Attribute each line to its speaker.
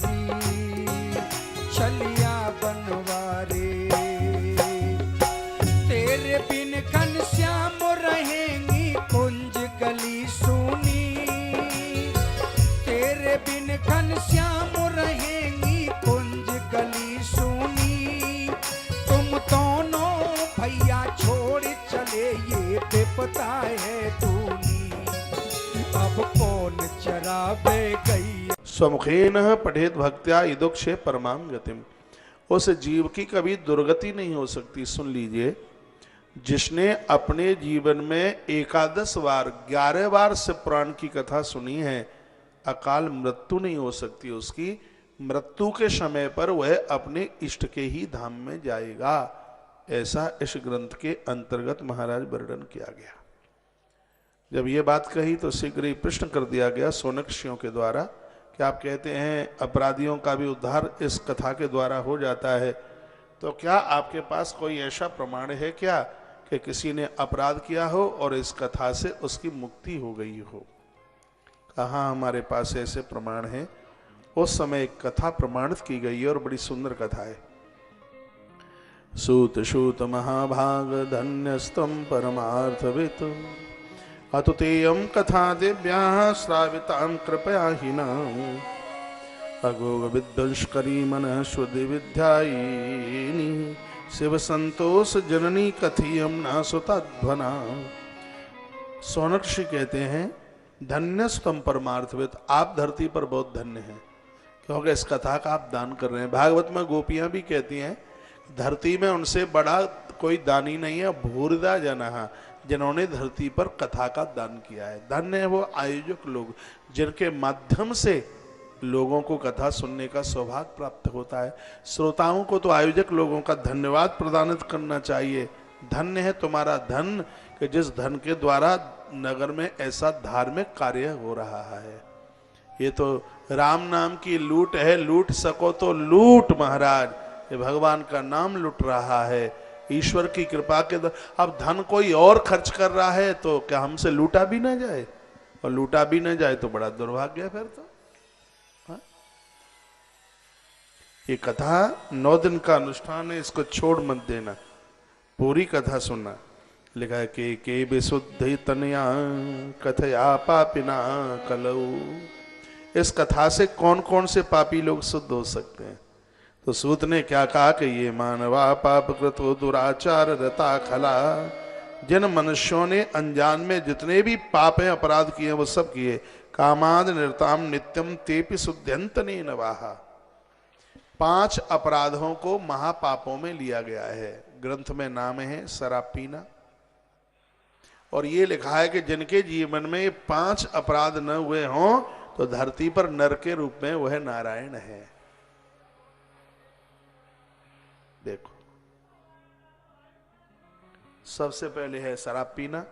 Speaker 1: नारी छलिया बनवारे। तेरे बिन घनश्याम रहेंगी कुंज गली सुनी, तेरे बिन घनश्याम रहेंगी कुंज गली सुनी। तुम दोनों भैया छोड़ चले ये बेपता है तूनी, अब कौन चरावे गई।
Speaker 2: स्वमुखेन पठेत भक्त्या इदुक्षे परमाम गतिम। उस जीव की कभी दुर्गति नहीं हो सकती। सुन लीजिए, जिसने अपने जीवन में 11 बार 11 बार से पुराण की कथा सुनी है, अकाल मृत्यु नहीं हो सकती उसकी। मृत्यु के समय पर वह अपने इष्ट के ही धाम में जाएगा, ऐसा इस ग्रंथ के अंतर्गत महाराज वर्णन किया गया। जब ये बात कही तो शीघ्र ही प्रश्न कर दिया गया शौनक ऋषियों के द्वारा कि आप कहते हैं अपराधियों का भी उद्धार इस कथा के द्वारा हो जाता है, तो क्या आपके पास कोई ऐसा प्रमाण है क्या कि किसी ने अपराध किया हो और इस कथा से उसकी मुक्ति हो गई हो? कहाँ हमारे पास ऐसे प्रमाण हैं। उस समय एक कथा प्रमाणित की गई है और बड़ी सुंदर कथा है। सूत सूत महाभाग धन्यस्तम परमार्थवित, अतुतेयम कथा दिव्या श्रावितां कृपया हिना। अघोग विध्वंसकरी मन शुद्धि विद्यायिनी, शिव संतोष जननी कथियम न सुतध्वना। शौनक ऋषि कहते हैं धन्यस्तम परमार्थवित, आप धरती पर बहुत धन्य हैं क्योंकि इस कथा का आप दान कर रहे हैं। भागवत में गोपियां भी कहती हैं धरती में उनसे बड़ा कोई दानी नहीं है, भूरिदा जनः, जिन्होंने धरती पर कथा का दान किया है। धन्य है वो आयोजक लोग जिनके माध्यम से लोगों को कथा सुनने का सौभाग्य प्राप्त होता है। श्रोताओं को तो आयोजक लोगों का धन्यवाद प्रदानित करना चाहिए। धन्य है तुम्हारा धन कि जिस धन के द्वारा नगर में ऐसा धार्मिक कार्य हो रहा है। ये तो राम नाम की लूट है, लूट सको तो लूट महाराज। ये भगवान का नाम लूट रहा है, ईश्वर की कृपा के द्वारा। अब धन कोई और खर्च कर रहा है तो क्या हमसे लूटा भी ना जाए? और लूटा भी ना जाए तो बड़ा दुर्भाग्य है फिर तो। ये कथा 9 दिन का अनुष्ठान है, इसको छोड़ मत देना, पूरी कथा सुनना। लिखा है के विशुद्धि तनया कथया पापिना कलऊ। इस कथा से कौन कौन से पापी लोग शुद्ध हो सकते हैं? तो सूत ने क्या कहा कि ये मानवा पाप कृतो दुराचार रता खला। जिन मनुष्यों ने अनजान में जितने भी पाप हैं, अपराध किए वो सब किए। कामाद निरताम नित्यम तेपि शुद्ध्यंत ने नवाहा। 5 अपराधों को महापापों में लिया गया है। ग्रंथ में नाम है शराब पीना, और ये लिखा है कि जिनके जीवन में ये 5 अपराध न हुए हों तो धरती पर नर के रूप में वह नारायण है। देखो, सबसे पहले है शराब पीना,